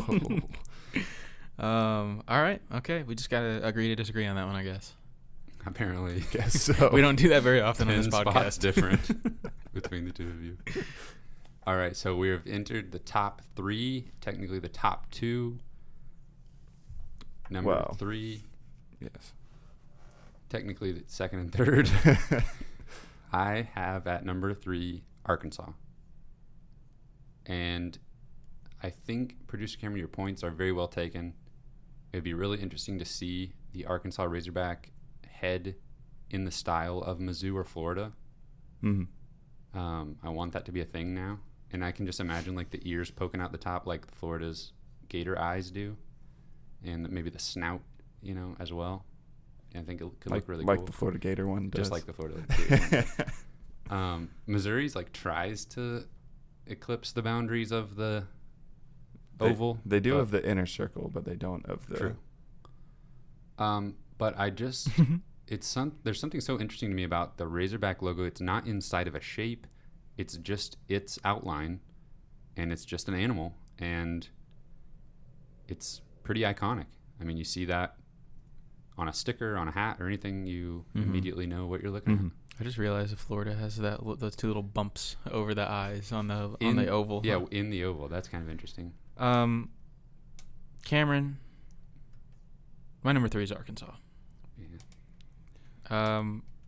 All right. Okay. We just gotta agree to disagree on that one, I guess. Apparently, Guess so. We don't do that very often on 10 this spots podcast. different between the two of you. All right, so we have entered the top 3, technically the top 2. Number Wow. 3, Yes. technically the second and third. I have at number 3 Arkansas. And I think, producer Cameron, your points are very well taken. It'd be really interesting to see the Arkansas Razorback head in the style of Mizzou or Florida. Mm-hmm. I want that to be a thing now. And I can just imagine like the ears poking out the top like Florida's gator eyes do. And maybe the snout, as well. And I think it could look really like cool. the Florida Gator one does. Just like the Florida Gator one. Missouri's like tries to eclipse the boundaries of the oval. They do but- of the inner circle, but they don't of the. True. But I just there's something so interesting to me about the Razorback logo. It's not inside of a shape. It's just its outline, and it's just an animal, and it's pretty iconic. I mean, you see that on a sticker, on a hat, or anything, you immediately know what you're looking Mhm. I just realized that Florida has those 2 little bumps over the eyes on the at. oval. Yeah, in the oval. That's kind of interesting. Cameron, my number 3 is Arkansas. Yeah.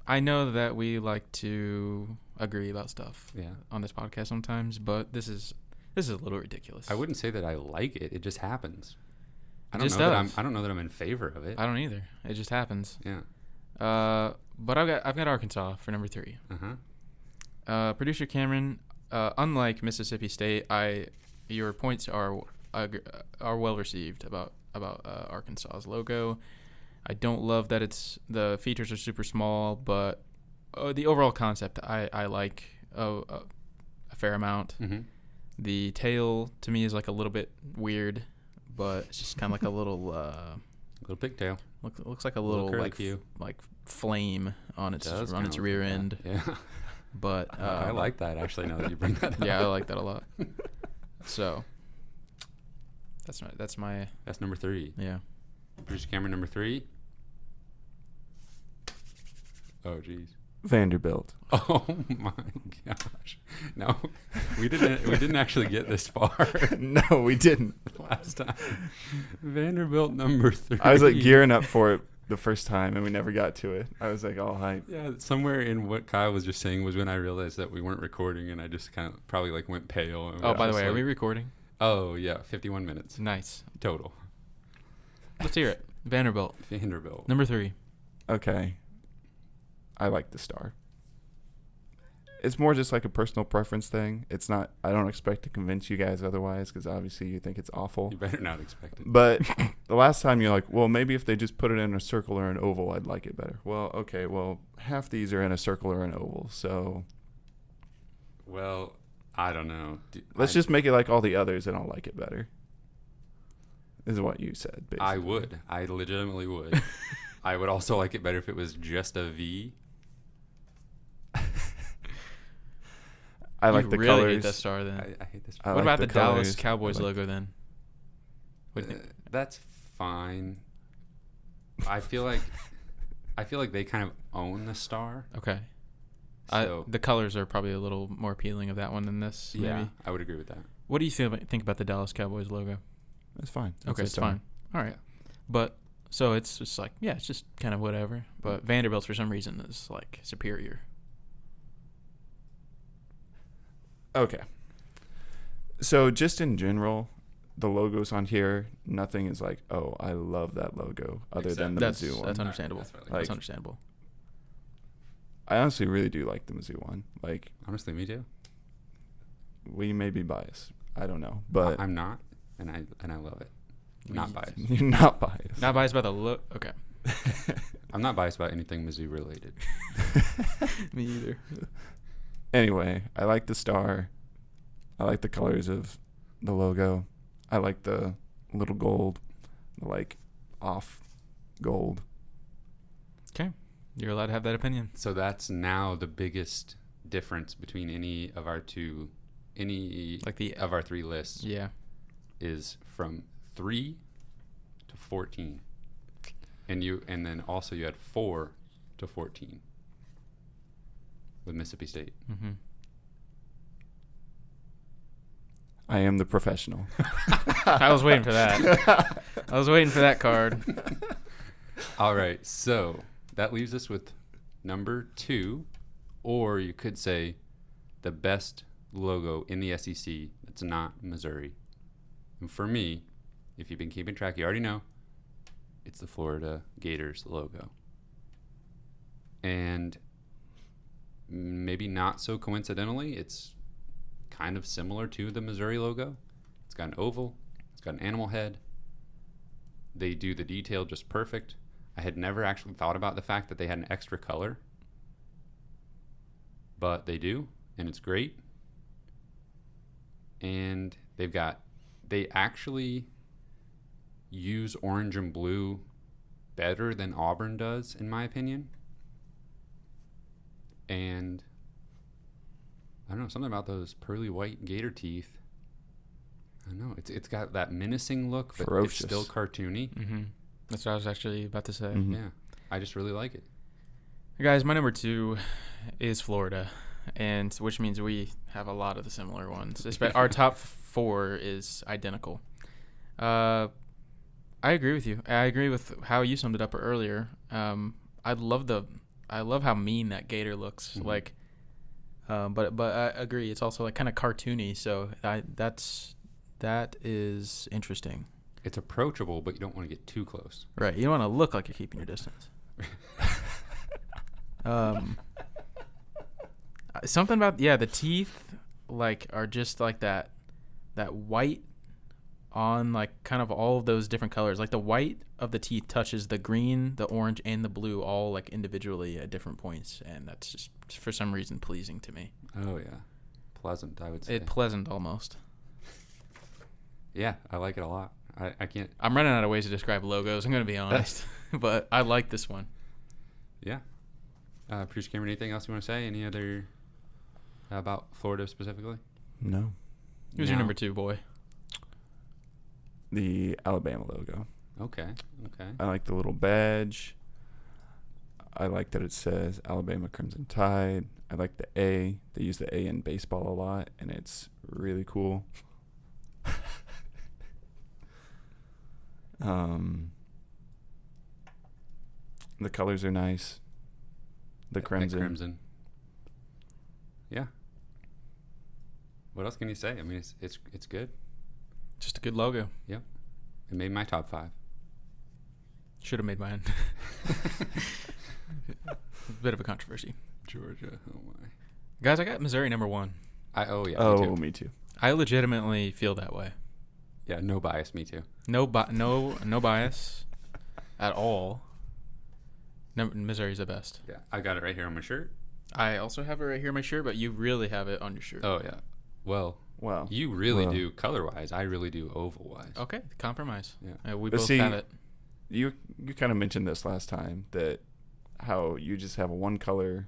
I know that we like to agree about stuff Yeah. on this podcast sometimes, but this is a little ridiculous. I wouldn't say that I like it. It just happens. I It don't just know that does. I don't know that I'm in favor of it. I don't either. It just happens. Yeah. But I've got Arkansas for number 3. Producer Cameron, unlike Mississippi State, your points are well received about Arkansas's logo. I don't love that the features are super small, but the overall concept I like a fair amount. Mm-hmm. The tail to me is like a little bit weird, but it's just kind of like a little Little pigtail. looks like a Little little curlicue. like flame on its Does kinda look rear like that. end. Yeah. But I like that actually. Now that you bring that up. yeah, I like that a lot. So that's my That's number 3. yeah. Producer Cameron, number 3. Oh, jeez. Vanderbilt. Oh my gosh. No, we didn't actually get this far No, we didn't. last time. Vanderbilt, number 3. I was like gearing up for it the first time, and we never got to it. I was like all hyped. Yeah, somewhere in what Kyle was just saying was when I realized that we weren't recording, and I just kind of probably like went pale. And Oh, was by the just way, are like, we recording? Oh yeah, 51 minutes Nice. total. Let's hear it. Vanderbilt, Vanderbilt. number 3. Okay. I like the star. It's more just like a personal preference thing. It's not. I don't expect to convince you guys otherwise, because obviously you think it's awful. You better not expect it. But the last time you're like, well, maybe if they just put it in a circle or an oval, I'd like it better. Well, okay. Well, half these are in a circle or an oval, so Well, I don't know. let's just make it like all the others, and I'll like it better. Is what you said. Basically. I would. I legitimately would. I would also like it better if it was just a V. I like you the really colors. hate that star then. I hate this. I what like about the Dallas colors. Cowboys I like- logo then? What do you think? That's fine. I feel like they kind of own the star. Okay. So The colors are probably a little more appealing of that one than this. yeah, Maybe. I would agree with that. What do you think about the Dallas Cowboys logo? It's fine. Okay, a it's star. fine. All right. But so it's just like, yeah, it's just kind of whatever. But Vanderbilt for some reason is like superior. Okay. So just in general, the logos on here, nothing is like, oh, I love that logo, other than the That's Mizzou one. understandable. That's what I like. Like- That's understandable. I honestly really do like the Mizzou one. Like, Honestly, me too. we may be biased. I don't know, but I'm not, and I love it. Not biased. you're not biased. Not biased by the look. Okay. I'm not biased about anything Mizzou related. Me either. Anyway, I like the star. I like the colors of the logo. I like the little gold, the like off gold. You're allowed to have that opinion. So that's now the biggest difference between any of our Like the of our 3 lists yeah. is from 3 to 14. And then also you had 4 to 14 with Mississippi State. Mm-hmm. I am the professional. I was waiting for that. I was waiting for that card. All right, so that leaves us with number 2, or you could say the best logo in the SEC that's not Missouri. And for me, if you've been keeping track, you already know, it's the Florida Gators logo. And maybe not so coincidentally, it's kind of similar to the Missouri logo. It's got an oval, it's got an animal head. They do the detail just perfect. I had never actually thought about the fact that they had an extra color, but they do, and it's great. And they actually use orange and blue better than Auburn does, in my opinion. And I don't know, something about those pearly white gator teeth. I don't know. It's got that menacing look, but Ferocious. it's still cartoony. Mm-hmm. That's what I was actually about to say. Mhm. Yeah, I just really like it. Guys, my number 2 is Florida, and which means we have a lot of the similar ones. Our top 4 is identical. I agree with you. I agree with how you summed it up earlier. I love how mean that gator looks. Mhm. Like, but I agree. It's also like kind of cartoony. So that is interesting. It's approachable, but you don't want to get too close. Right. You don't want to look like you're keeping your distance. Something about the teeth like are just like that white on like kind of all of those different colors. Like the white of the teeth touches the green, the orange, and the blue all like individually at different points, and that's just for some reason pleasing to me. Oh yeah, pleasant, I would say. Pleasant almost. Yeah, I like it a lot. I can't. I'm running out of ways to describe logos. I'm gonna be honest, but I like this one. Yeah. Producer Cameron, anything else you want to say? Any other about Florida specifically? No. Who's your number 2, boy? The Alabama logo. Okay. I like the little badge. I like that it says Alabama Crimson Tide. I like the A. They use the A in baseball a lot, and it's really cool. The colors are nice. The crimson. The crimson. Yeah. What else can you say? I mean, it's good. Just a good logo. Yep. It made my top 5. Should have made mine. Bit of a controversy. Georgia. Oh my. Guys, I got Missouri number 1. Me Me too. I legitimately feel that way. Yeah, no bias. Me too. No bias at all. Missouri's the best. Yeah, I got it right here on my shirt. I also have it right here on my shirt, but you really have it on your shirt. Oh yeah. Well, Wow. you really do color-wise. I really do oval-wise. Okay, compromise. Yeah. We But both see, have it. You kind of mentioned this last time, that how you just have a one color.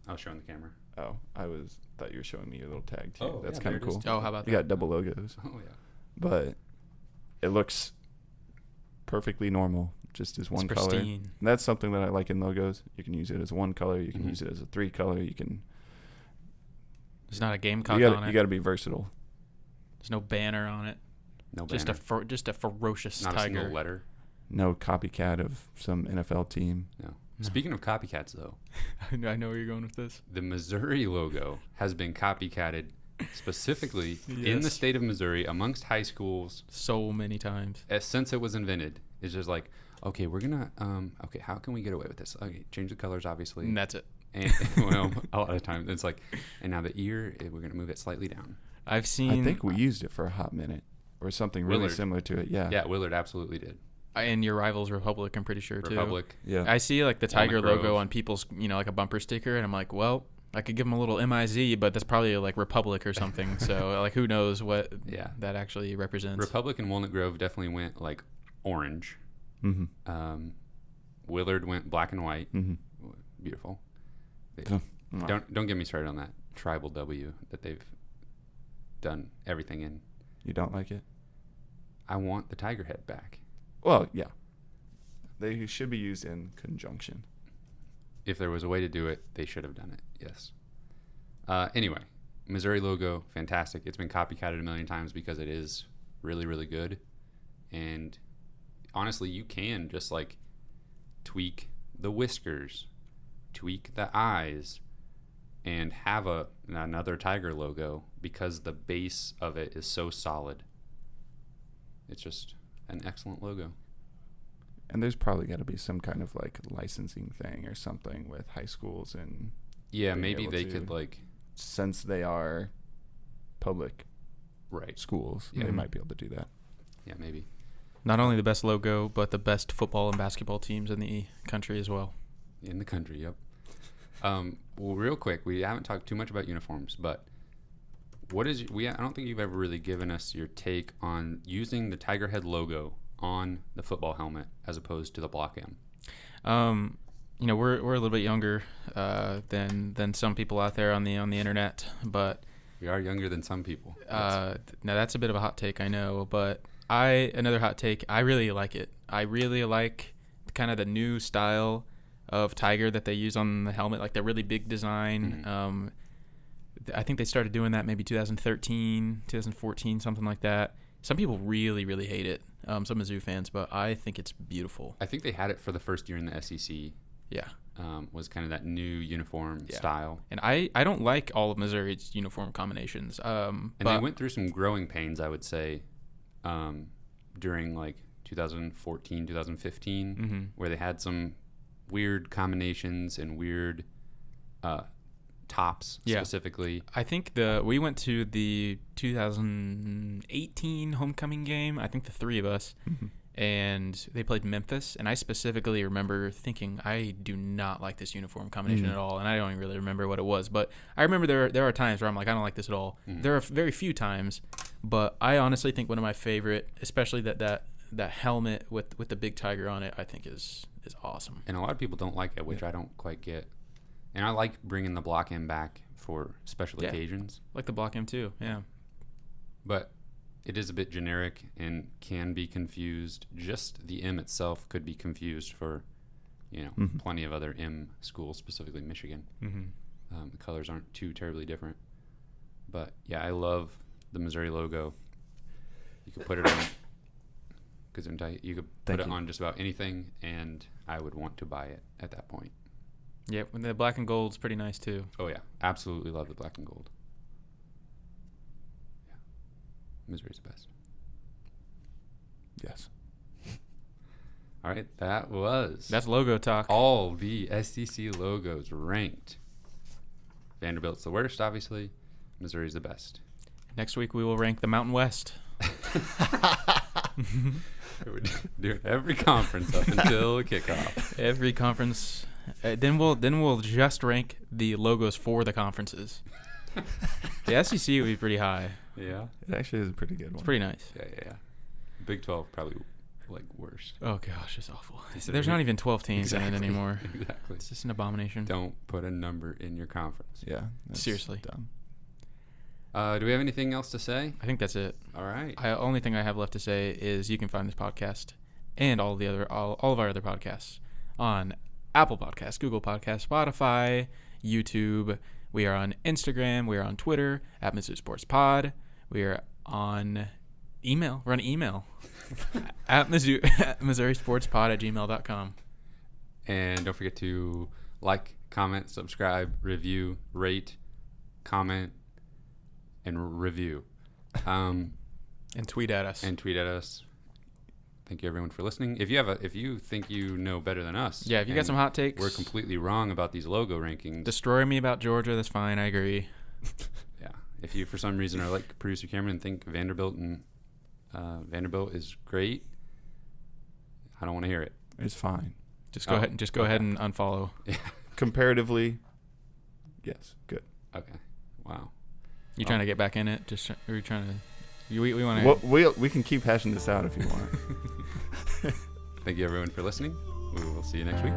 I was showing the camera. Oh, thought you were showing me your little tag too. Oh, That's yeah, kind of there it cool. is. Oh, how about You that? got double logos, Oh yeah. but it looks perfectly normal, just as one It's color. pristine. And that's something that I like in logos. You can use it as one color. You can Mhm. use it as a 3 color. You can. There's not a Gamecock You on it. got to be versatile. There's no banner on it. No Just banner. just a ferocious Not a tiger. single letter. No copycat of some NFL team. No. No. Speaking of copycats, though, I know where you're going with this. the Missouri logo has been copycatted specifically in the Yes. state of Missouri amongst high schools So many times. since it was invented. It's just like, okay, we're gonna, okay, how can we get away with this? Okay, change the colors, obviously. And that's it. And well, a lot of times it's like, and now the ear, we're gonna move it slightly down. I've seen. I think we used it for a hot minute or something really Willard. similar to it. Yeah. Yeah, Willard absolutely did. And your rivals, Republic, I'm pretty sure too. Republic. Yeah. I see like the Walnut tiger Grove. logo on people's, like a bumper sticker, and I'm like, well, I could give them a little MIZ, but that's probably like Republic or something. So like, who knows what Yeah. that actually represents? Republic and Walnut Grove definitely went like orange. Mm-hmm. Willard went black and white. Mm-hmm. Beautiful. Oh. Don't get me started on that tribal W that they've done everything in. You don't like it? I want the tiger head back. Well, yeah. They should be used in conjunction. If there was a way to do it, they should have done it. Yes. Anyway, Missouri logo, fantastic. It's been copycatted a million times because it is really, really good. And honestly, you can just like tweak the whiskers, tweak the eyes, and have another tiger logo because the base of it is so solid. It's just an excellent logo. And there's probably got to be some kind of like licensing thing or something with high schools and Yeah, being maybe able they to- could like since they are public right. schools, Yeah. they might be able to do that. Yeah, maybe. Not only the best logo, but the best football and basketball teams in the country as well. In the country, yep. Well, real quick, we haven't talked too much about uniforms, but I don't think you've ever really given us your take on using the Tiger Head logo on the football helmet as opposed to the block M. We're a little bit younger than some people out there on the internet, but We are younger than some people. now that's a bit of a hot take, I know, but another hot take, I really like it. I really like kind of the new style of Tiger that they use on the helmet, like the really big design. Mhm. I think they started doing that maybe 2013, 2014, something like that. Some people really, really hate it, some Mizzou fans, but I think it's beautiful. I think they had it for the first year in the SEC. Yeah. Was kind of that new uniform Yeah. style. And I don't like all of Missouri's uniform combinations. And but they went through some growing pains, I would say, during like 2014, 2015, Mhm. where they had some weird combinations and weird tops Yeah. specifically. I think we went to the 2018 homecoming game, I think the three of us, and they played Memphis, and I specifically remember thinking, I do not like this uniform combination Mhm. at all, and I don't even really remember what it was, but I remember there are times where I'm like, I don't like this at all. Mhm. There are very few times, but I honestly think one of my favorite, especially that helmet with the big tiger on it, I think is awesome. And a lot of people don't like it, which I don't quite get. And I like bringing the block M back for special Yeah. occasions, I like the block M too, yeah. but it is a bit generic and can be confused. Just the M itself could be confused for, Mhm. plenty of other M schools, specifically Michigan. Mm-hmm. The colors aren't too terribly different. But yeah, I love the Missouri logo. You could put it on Gesundheit. You could put Thank it you. on just about anything, and I would want to buy it at that point. Yeah, and the black and gold's pretty nice too. Oh yeah, absolutely love the black and gold. Yeah, Missouri's the best. Yes. All right, that was That's logo talk. all the SEC logos ranked. Vanderbilt's the worst, obviously. Missouri's the best. Next week we will rank the Mountain West. We're doing every conference up until kickoff. Every conference. Then we'll just rank the logos for the conferences. The SEC would be pretty high. Yeah. It actually is a pretty good It's one. pretty nice. Yeah. Big 12 probably like worst. Oh gosh, it's awful. It's There's not even 12 teams in it Exactly. anymore. Exactly. It's just an abomination. Don't put a number in your conference. Yeah. That's Seriously. dumb. Do we have anything else to say? I think that's it. All right. Only thing I have left to say is you can find this podcast and all of our other podcasts on Apple Podcasts, Google Podcasts, Spotify, YouTube. We are on Instagram. We are on Twitter at Mizzou Sports Pod. We are on email. We're on email at MissouriSportsPod@gmail.com. And don't forget to like, comment, subscribe, review, rate, comment, and review. And tweet at us. And tweet at us. Thank you everyone for listening. If you think you know better than us, Yeah, if you got and some hot takes, we're completely wrong about these logo rankings. destroy me about Georgia. That's fine. I agree. Yeah. If you for some reason are like producer Cameron and think Vanderbilt is great, I don't want to hear it. It's fine. Just go ahead. Just go ahead and unfollow. Yeah. Comparatively, yes, good. Okay. Wow. You trying to get back in it? Are you trying to? We want to. Well, we can keep hashing this out if you want. Thank you everyone for listening. We will see you next week.